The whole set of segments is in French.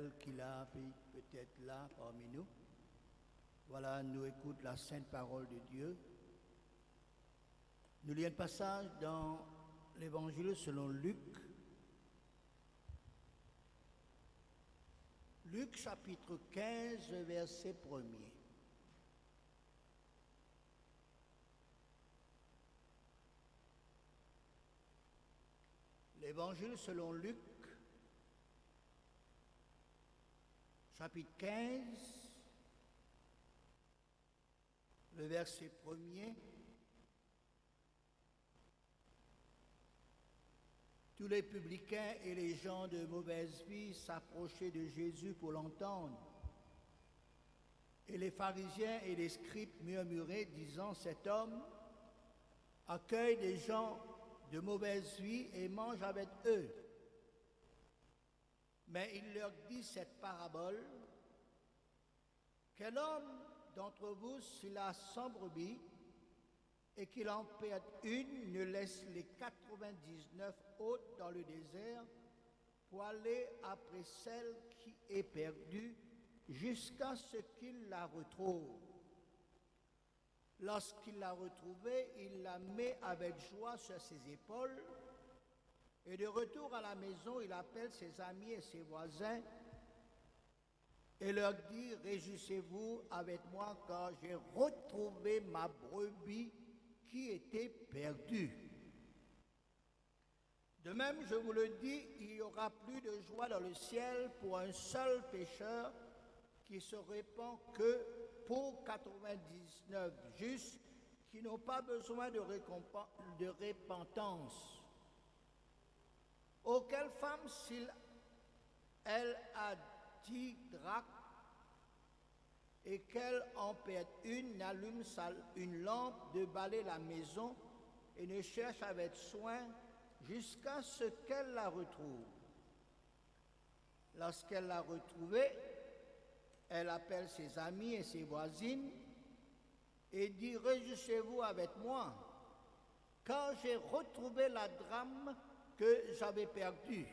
tel qu'il a peut-être là parmi nous. Voilà, nous écoute la sainte parole de Dieu. Nous lisons un passage dans l'Évangile selon Luc. Luc chapitre 15, verset 1er. L'Évangile selon Luc, chapitre 15, le verset 1er. Tous les publicains et les gens de mauvaise vie s'approchaient de Jésus pour l'entendre. Et les pharisiens et les scribes murmuraient, disant, cet homme accueille des gens de mauvaise vie et mange avec eux. Mais il leur dit cette parabole, quel homme d'entre vous, s'il a 100 brebis et qu'il en perde une, ne laisse les 99 autres dans le désert pour aller après celle qui est perdue jusqu'à ce qu'il la retrouve. Lorsqu'il l'a retrouvée, il la met avec joie sur ses épaules et de retour à la maison, il appelle ses amis et ses voisins et leur dit, réjouissez-vous avec moi car j'ai retrouvé ma brebis qui était perdue. De même, je vous le dis, il y aura plus de joie dans le ciel pour un seul pécheur qui se répand que pour 99 justes qui n'ont pas besoin de repentance. Auquel femme, s'il elle a 10 drachmes et qu'elle en perd une, n'allume une lampe de balai la maison et ne cherche avec soin jusqu'à ce qu'elle la retrouve. Lorsqu'elle l'a retrouvée, elle appelle ses amis et ses voisines et dit, réjouissez-vous avec moi, car j'ai retrouvé la drachme que j'avais perdue.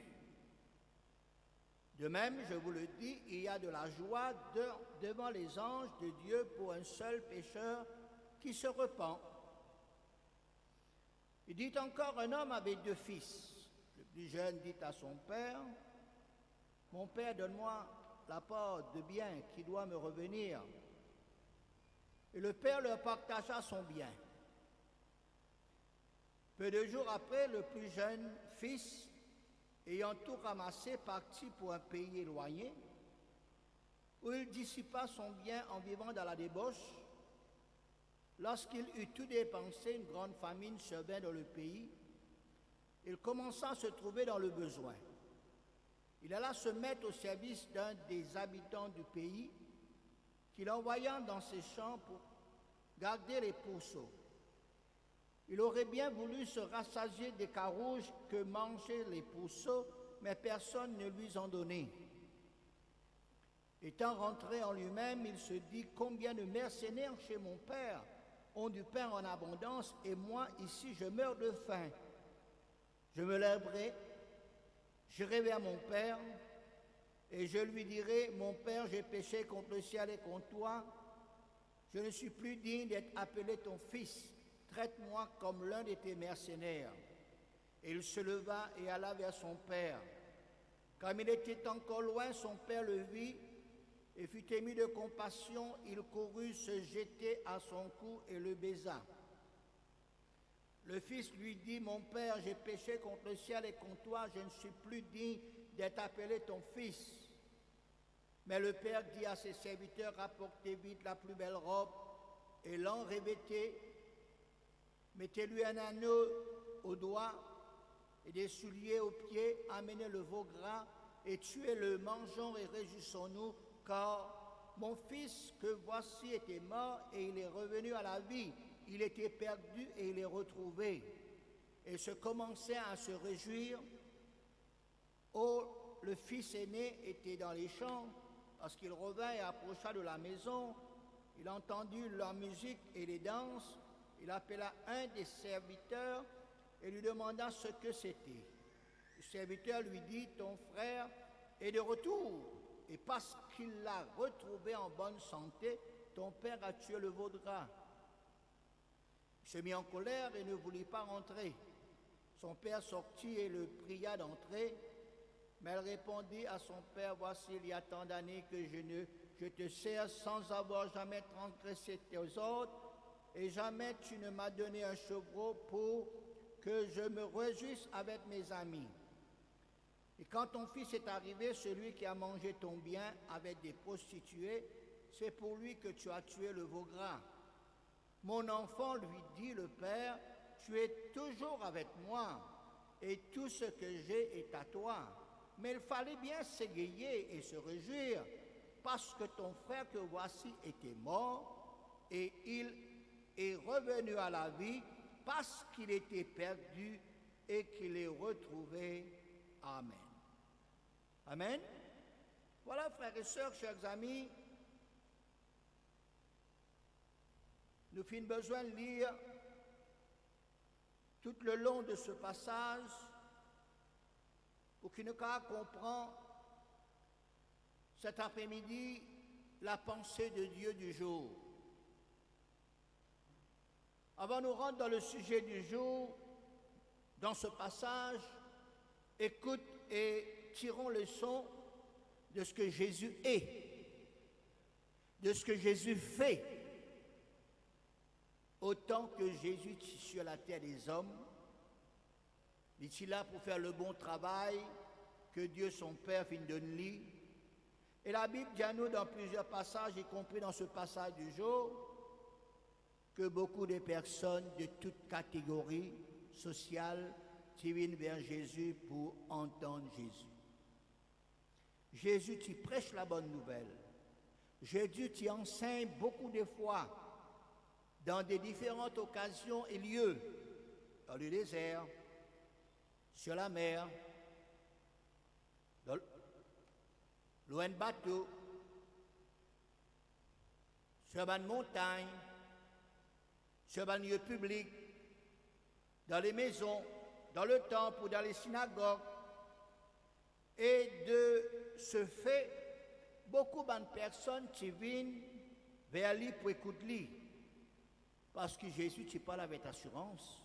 De même, je vous le dis, il y a de la joie devant les anges de Dieu pour un seul pécheur qui se repent. Il dit encore, un homme avait 2 fils. Le plus jeune dit à son père, mon père, donne-moi la part de bien qui doit me revenir. Et le père leur partagea son bien. Peu de jours après, le plus jeune fils, ayant tout ramassé, partit pour un pays éloigné, où il dissipa son bien en vivant dans la débauche. Lorsqu'il eut tout dépensé, une grande famine survint dans le pays. Il commença à se trouver dans le besoin. Il alla se mettre au service d'un des habitants du pays, qu'il envoya dans ses champs pour garder les pourceaux. Il aurait bien voulu se rassasier des carouges que mangeaient les pourceaux, mais personne ne lui en donnait. Étant rentré en lui-même, il se dit, combien de mercenaires chez mon père ont du pain en abondance, et moi ici je meurs de faim. Je me lèverai, j'irai vers mon père, et je lui dirai, mon père, j'ai péché contre le ciel et contre toi, je ne suis plus digne d'être appelé ton fils. Traite-moi comme l'un de tes mercenaires. Et il se leva et alla vers son père. Comme il était encore loin, son père le vit et fut ému de compassion. Il courut se jeter à son cou et le baisa. Le fils lui dit, mon père, j'ai péché contre le ciel et contre toi, je ne suis plus digne d'être appelé ton fils. Mais le père dit à ses serviteurs, rapportez vite la plus belle robe et l'enrevêtez. Mettez-lui un anneau au doigt et des souliers aux pieds, amenez le veau gras et tuez-le, mangeons et réjouissons-nous, car mon fils que voici était mort et il est revenu à la vie. Il était perdu et il est retrouvé. Et se commençait à se réjouir. Oh, le fils aîné était dans les champs. Lorsqu'il revint et approcha de la maison, il entendit leur musique et les danses. Il appela un des serviteurs et lui demanda ce que c'était. Le serviteur lui dit, ton frère est de retour et parce qu'il l'a retrouvé en bonne santé, ton père a tué le veau gras. Il se mit en colère et ne voulut pas rentrer. Son père sortit et le pria d'entrer, mais elle répondit à son père, voici, il y a tant d'années que je te sers sans avoir jamais transgressé tes ordres, et jamais tu ne m'as donné un chevreau pour que je me réjouisse avec mes amis. Et quand ton fils est arrivé, celui qui a mangé ton bien avec des prostituées, c'est pour lui que tu as tué le veau gras. Mon enfant, lui dit le père, tu es toujours avec moi, et tout ce que j'ai est à toi. Mais il fallait bien s'égayer et se réjouir, parce que ton frère que voici était mort, et il est revenu à la vie, parce qu'il était perdu et qu'il est retrouvé. Amen. Amen. Voilà, frères et sœurs, chers amis, nous avons besoin de lire tout le long de ce passage pour qu'il nous comprenne cet après-midi la pensée de Dieu du jour. Avant de nous rendre dans le sujet du jour, dans ce passage, écoute et tirons leçon de ce que Jésus est, de ce que Jésus fait. Autant que Jésus est sur la terre des hommes, il est là pour faire le bon travail que Dieu son Père fin de lui. Et la Bible dit à nous dans plusieurs passages, y compris dans ce passage du jour, que beaucoup de personnes de toutes catégories sociales viennent vers Jésus pour entendre Jésus. Jésus t'y prêche la bonne nouvelle. Jésus t'y enseigne beaucoup de fois dans des différentes occasions et lieux, dans le désert, sur la mer, loin de bateau, sur une montagne, sur un lieu public, dans les maisons, dans le temple ou dans les synagogues. Et de ce fait, beaucoup de personnes qui viennent vers lui pour écouter lui. Parce que Jésus, tu parles avec assurance.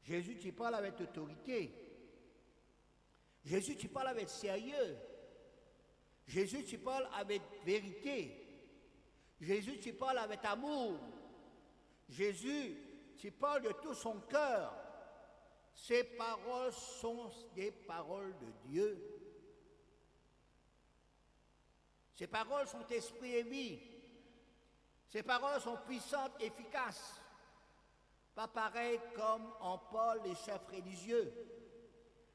Jésus, tu parles avec autorité. Jésus, tu parles avec sérieux. Jésus, tu parles avec vérité. Jésus, tu parles avec amour. Jésus, tu parles de tout son cœur. Ces paroles sont des paroles de Dieu. Ces paroles sont esprit et vie. Ces paroles sont puissantes, efficaces. Pas pareil comme en Paul, les chefs religieux,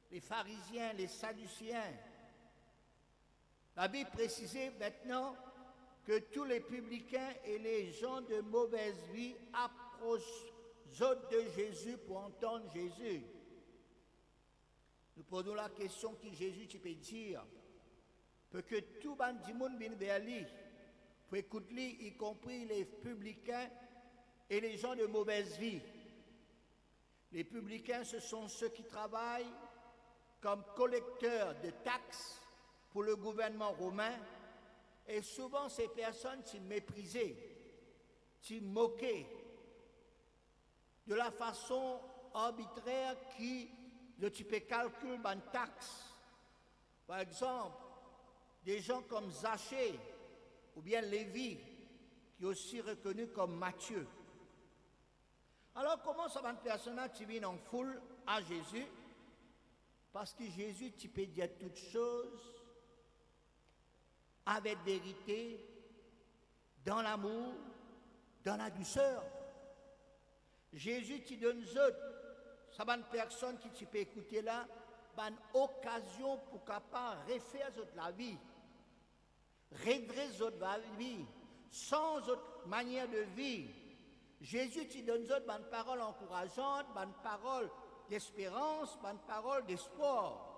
les pharisiens, les sadduciens. La Bible précisait maintenant que tous les publicains et les gens de mauvaise vie approchent de Jésus pour entendre Jésus. Nous posons la question qui Jésus tu peux dire, pour que tout le monde vienne vers lui, pour écouter lui, y compris les publicains et les gens de mauvaise vie. Les publicains, ce sont ceux qui travaillent comme collecteurs de taxes pour le gouvernement romain, et souvent ces personnes sont méprisées, sont moquées, de la façon arbitraire qui tu peux calculer une taxe. Par exemple, des gens comme Zachée ou bien Lévi, qui est aussi reconnu comme Matthieu. Alors comment ça va une personne qui vient en foule à Jésus? Parce que Jésus, tu peux dire toutes choses avec vérité, dans l'amour, dans la douceur. Jésus te donne ça va une personne qui tu peux écouter là, une occasion pour capable refaire la vie, redresser la vie, sans autre manière de vie. Jésus te donne une parole encourageante, une parole d'espérance, une parole d'espoir.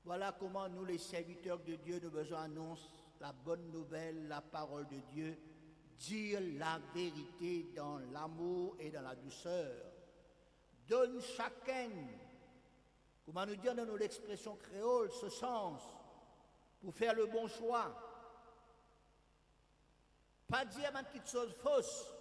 Voilà comment nous, les serviteurs de Dieu, nous besoin annoncer la bonne nouvelle, la parole de Dieu, dire la vérité dans l'amour et dans la douceur. Donne chacun, comment nous dire dans l'expression créole, ce sens. pour faire le bon choix. Pas dire une petite chose fausse.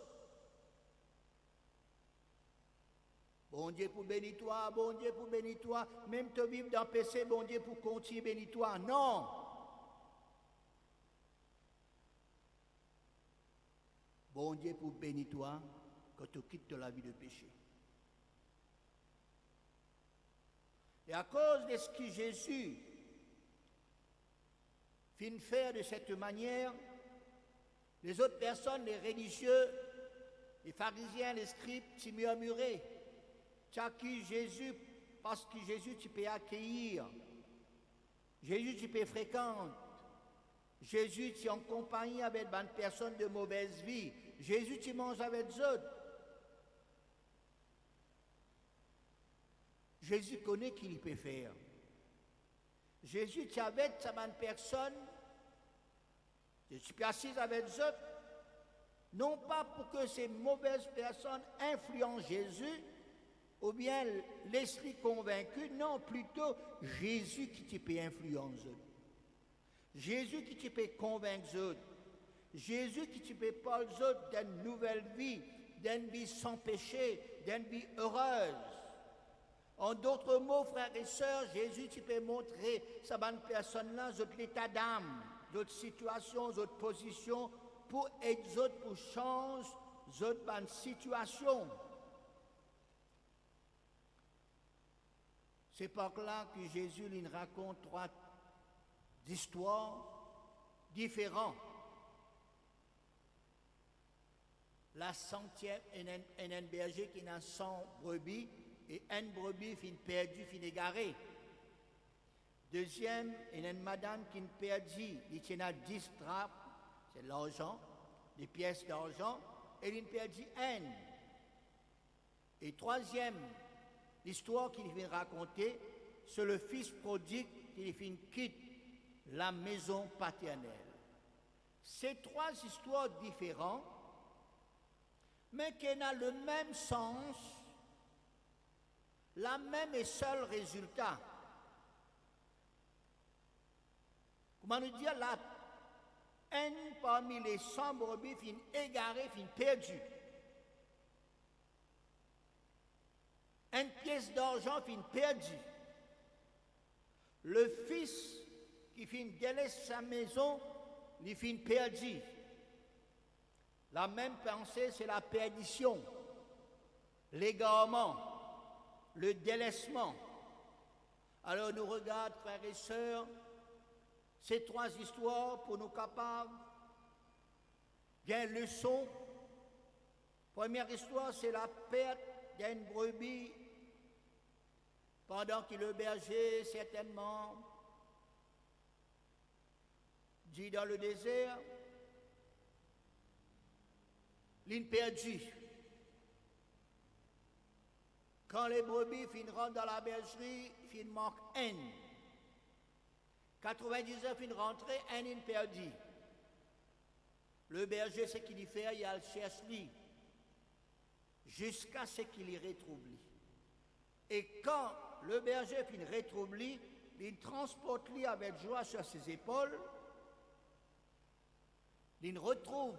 Bon Dieu pour bénir toi, bon Dieu pour bénir toi, même te vivre dans le péché, bon Dieu pour continuer bénir toi. Non! Bon Dieu pour bénir toi quand tu quittes la vie de péché. Et à cause de ce que Jésus fit faire de cette manière, les autres personnes, les religieux, les pharisiens, les scribes, s'y murmuraient. Tu as qui Jésus, parce que Jésus tu peux accueillir. Jésus tu peux fréquenter. Jésus tu es en compagnie avec des personnes de mauvaise vie. Jésus tu manges avec eux autres. Jésus connaît qui il peut faire. Jésus tu es avec ces personnes. Je suis assis avec eux, non pas pour que ces mauvaises personnes influencent Jésus, ou bien l'esprit convaincu, non, plutôt Jésus qui te peut influencer. Jésus qui te peut convaincre. Jésus qui te peut parler d'une nouvelle vie, d'une vie sans péché, d'une vie heureuse. En d'autres mots, frères et sœurs, Jésus tu peux montrer à cette personne-là l'état d'âme, d'autres situations, d'autres positions, pour aider d'autres, pour changer d'autres situations. C'est par là que Jésus lui raconte 3 histoires différentes. La 100e est un berger qui a 100 brebis et une brebis fin perdue, fin égarée. Deuxième, il y a une madame qui a perdu, il tient 10 trappes, c'est de l'argent, des pièces d'argent, et il a perdu une. Et troisième, l'histoire qu'il vient raconter, c'est le fils prodigue qui quitte la maison paternelle. Ces 3 histoires différentes, mais qui ont le même sens, la même et seul résultat. Comment nous dire, la haine parmi les 100 brebis fin égarée, fin perdue. Une pièce d'argent fin perdue. Le fils qui fin délaisse sa maison, il fin perdu. La même pensée, c'est la perdition, l'égarement, le délaissement. Alors nous regardons, frères et sœurs, ces 3 histoires pour nous capables. Bien, leçon. Première histoire, c'est la perte d'une brebis pendant que le berger, certainement, dit dans le désert, l'île perdue. Quand les brebis rentrent dans la bergerie, il manque une. 99 une rentrée, une perdue. Le berger, ce qu'il y fait, il le cherche lui, jusqu'à ce qu'il y retrouve lui. Et quand le berger retrouve lui, il transporte lui avec joie sur ses épaules, il retrouve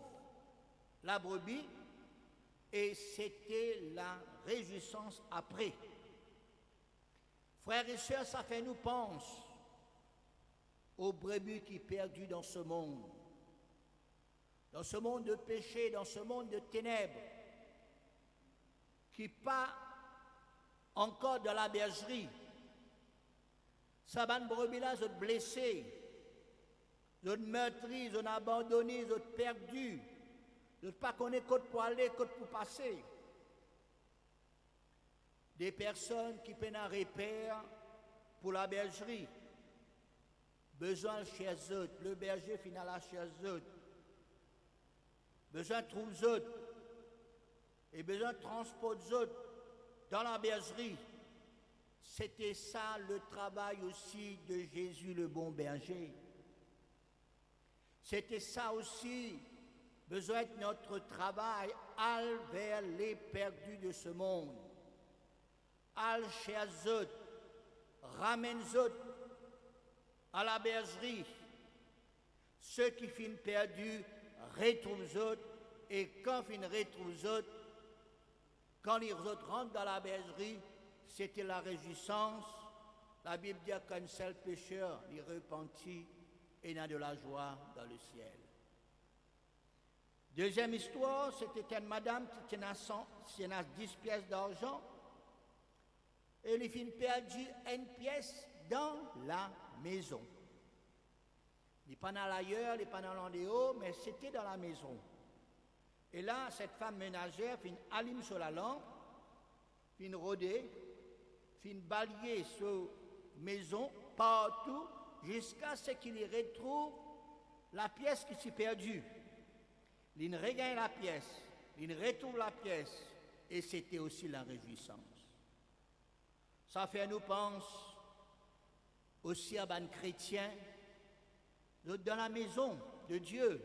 la brebis, et c'était la réjouissance après. Frères et sœurs, ça fait nous penser aux brebis qui sont perdus dans ce monde de péché, dans ce monde de ténèbres, qui pas encore dans la bergerie. Ça va brebis-là, ils sont blessés, ils sont meurtris, ils sont abandonnés, ils sont perdus. Ils ne pas connaître côte pour aller, côte pour passer. Des personnes qui peinent un repère pour la bergerie. Besoin chez eux, le berger final chez eux. Besoin de trouver eux. Et besoin de transport eux dans la bergerie. C'était ça le travail aussi de Jésus le bon berger. C'était ça aussi. Besoin de notre travail, aller vers les perdus de ce monde. Aller chez eux, ramène eux à la bergerie, Ceux qui finissent perdus retrouvent autres, et quand ils retrouvent autres, quand les autres rentrent dans la bergerie, c'était la réjouissance. La Bible dit qu'un seul pécheur il repentit et n'a de la joie dans le ciel. Deuxième histoire, c'était une madame qui tenait 10 pièces d'argent et elle finit perdu une pièce dans la maison. Il n'est pas dans l'ailleurs, il n'est pas dans l'endéo, mais c'était dans la maison. Et là, cette femme ménagère finit allume sur la lampe, finit rôder, finit balayer sur maison partout jusqu'à ce qu'il y retrouve la pièce qui s'est perdue. Il regagne la pièce, il retrouve la pièce, et c'était aussi la réjouissance. Ça fait nous penser aussi à un chrétien dans la maison de Dieu,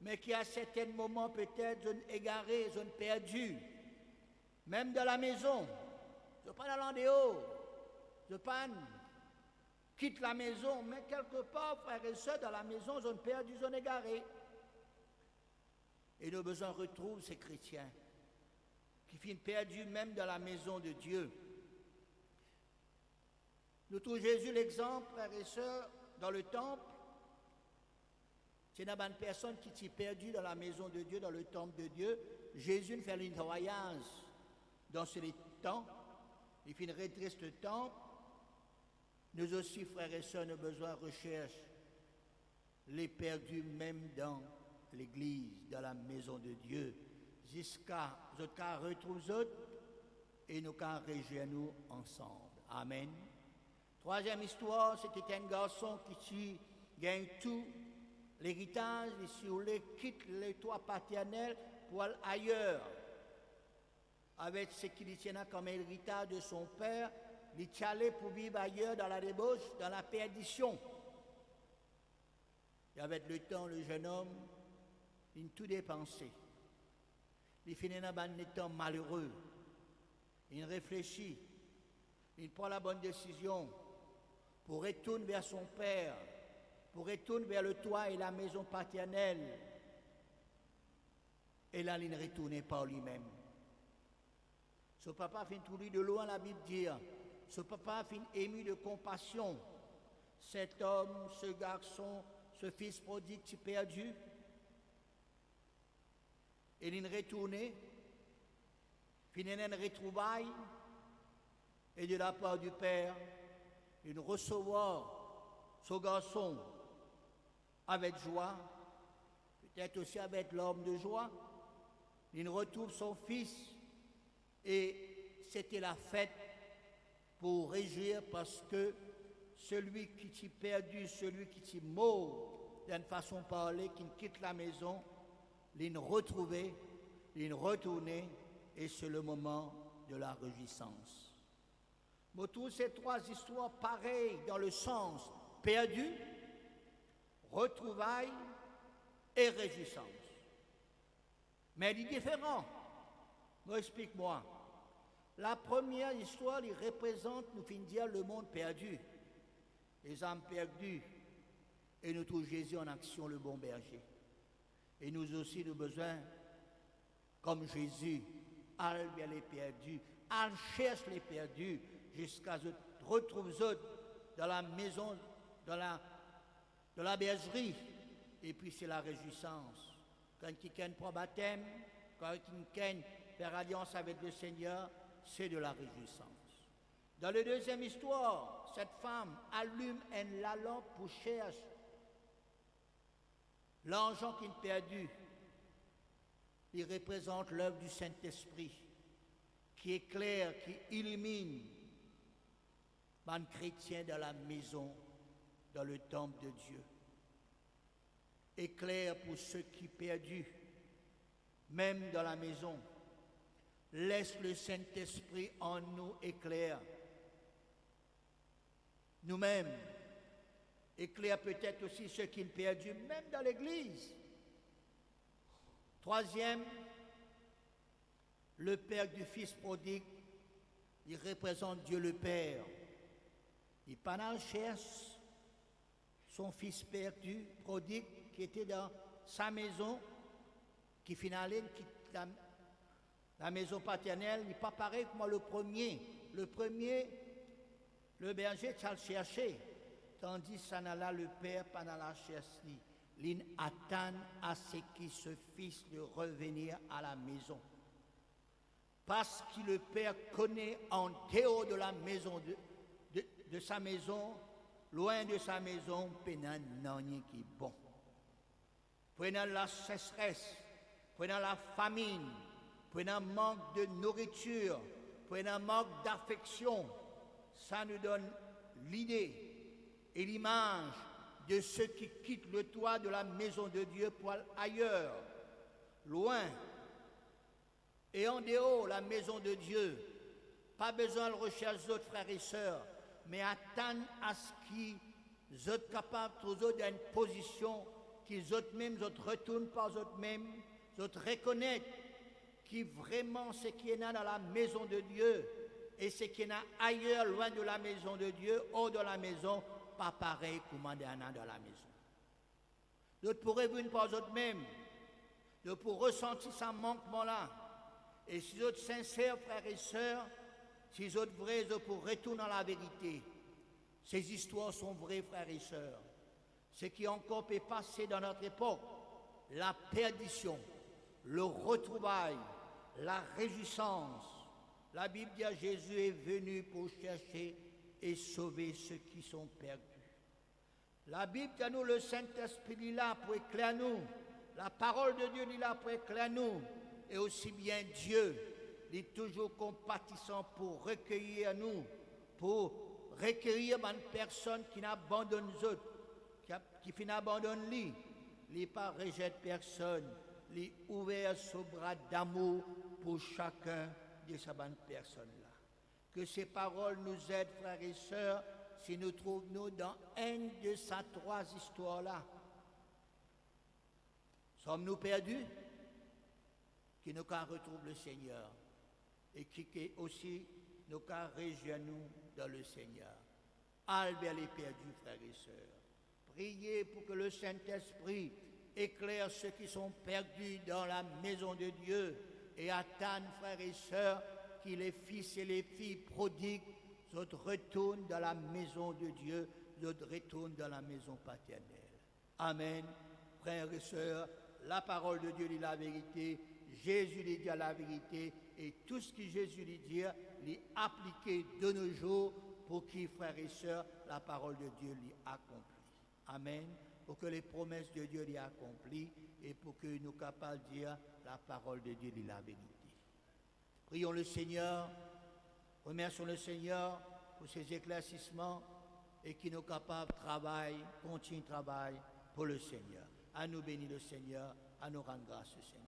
mais qui à certains moments peut-être zone égarée, zone perdue, même dans la maison. Je ne pas dans l'endéo, je pas quitte la maison, mais quelque part, frères et sœurs, dans la maison, zone perdue, zone égarée. Et nos besoins retrouvent ces chrétiens qui finissent perdus même dans la maison de Dieu. Nous trouvons Jésus l'exemple, frères et sœurs, dans le temple. C'est une personne qui s'est perdue dans la maison de Dieu, dans le temple de Dieu. Jésus fait un voyage dans ce temps. Il fait une retraite de temple. Nous aussi, frères et sœurs, nos besoins recherchent les perdus même dans l'église, dans la maison de Dieu, jusqu'à ce qu'on retrouve autres et nous qu'on réjouit nous ensemble. Amen. Troisième histoire, c'était un garçon qui gagne tout l'héritage, il quitte le toit paternel pour aller ailleurs. Avec ce qu'il tient comme héritage de son père, il est allé pour vivre ailleurs dans la débauche, dans la perdition. Et avec le temps, le jeune homme, il a tout dépensé. Il finit dans un état malheureux. Il réfléchit. Il prend la bonne décision pour retourner vers son père, pour retourner vers le toit et la maison paternelle. Et là, il ne retournait pas lui-même. Son papa finit tout lui de loin, la Bible dit. Son papa finit ému de compassion. Cet homme, ce garçon, ce fils prodigue, qui perdu. Et il retourné, finit une retrouvaille, et de la part du père, il recevoir ce garçon avec joie, peut-être aussi avec l'homme de joie. Il retrouve son fils, et c'était la fête pour réjouir parce que celui qui t'y perdu, celui qui t'y mort, d'une façon de parler, qui quitte la maison, l'in retrouvé, l'in retourné, et c'est le moment de la réjouissance. Je trouve ces trois histoires pareilles dans le sens perdu, retrouvailles et réjouissance. Mais il est différent. Explique-moi. La première histoire, il représente, nous finissons dire, le monde perdu, les âmes perdues, et nous trouvons Jésus en action, le bon berger. Et nous aussi, nous avons besoin, comme Jésus, aller vers les perdus, aller chercher les perdus, jusqu'à ce que retrouve dans la maison, dans la bergerie. Et puis c'est la réjouissance. Quand quelqu'un prend baptême, quand quelqu'un fait alliance avec le Seigneur, c'est de la réjouissance. Dans la deuxième histoire, cette femme allume la lampe pour chercher l'argent qui est perdu. Il représente l'œuvre du Saint-Esprit qui éclaire, qui illumine un chrétien dans la maison, dans le temple de Dieu. Éclaire pour ceux qui sont perdus, même dans la maison. Laisse le Saint-Esprit en nous éclaire. Nous-mêmes, éclaire peut-être aussi ceux qui sont perdus, même dans l'Église. Troisième, le Père du Fils prodigue, il représente Dieu le Père. Il pas cherche son fils perdu, prodigue, qui était dans sa maison, qui finalement quitte la maison paternelle, n'est pas pareil que moi le premier. Le premier, le berger, ça le chercher, tandis que ça n'a là le père, pas dans la chercher. L'in attend à ce que ce fils de revenir à la maison. Parce que le père connaît en dehors de la maison, de sa maison, loin de sa maison, pénant rien qui est bon. Prenant la sécheresse, prenant la famine, prenant manque de nourriture, prenant manque d'affection, ça nous donne l'idée et l'image de ceux qui quittent le toit de la maison de Dieu pour aller ailleurs, loin, et en dehors la maison de Dieu. Pas besoin de rechercher d'autres frères et sœurs, mais attendre à ce qu'ils soient capables, tous autres, d'une position, qu'ils eux-mêmes retournent par eux-mêmes, reconnaître qui vraiment ce qui est dans la maison de Dieu et ce qui est ailleurs, loin de la maison de Dieu, hors de la maison, pas pareil comme dans la maison. D'autres pourraient venir par eux-mêmes, d'autres pour ressentir ce manquement-là. Et si vous êtes sincères, frères et sœurs, si vous êtes vrais, vous pour retourner dans la vérité. Ces histoires sont vraies, frères et sœurs. Ce qui encore peut passer dans notre époque, la perdition, le retrouvail, la réjouissance. La Bible dit que Jésus est venu pour chercher et sauver ceux qui sont perdus. La Bible dit à nous, le Saint-Esprit est là pour éclairer nous. La parole de Dieu est là pour éclairer nous. Et aussi bien Dieu est toujours compatissant pour recueillir nous, pour recueillir une personne qui n'abandonne les autres, qui finit abandonne lui. Il n'est pas rejette personne. Il est ouvert ce bras d'amour pour chacun de ces personnes-là. Que ces paroles nous aident, frères et sœurs, si nous trouvons dans une de ces trois histoires-là. Sommes-nous perdus? Qui nous retrouve le Seigneur et qui aussi nous réjouissons dans le Seigneur. Albert les perdus, frères et sœurs. Priez pour que le Saint-Esprit éclaire ceux qui sont perdus dans la maison de Dieu et attendent, frères et sœurs, que les fils et les filles prodigues retournent dans la maison de Dieu, retournent dans la maison paternelle. Amen. Frères et sœurs, la parole de Dieu dit la vérité, Jésus lui dit la vérité, et tout ce que Jésus lui dit, l'est appliqué de nos jours pour qui, frères et sœurs, la parole de Dieu l'est accomplie. Amen. Pour que les promesses de Dieu l'est accomplies et pour que nous soyons capables de dire la parole de Dieu l'est la vérité. Prions le Seigneur, remercions le Seigneur pour ses éclaircissements et qu'il nous capables de travailler, continuer de travailler pour le Seigneur. À nous bénir le Seigneur, à nous rendre grâce, Seigneur.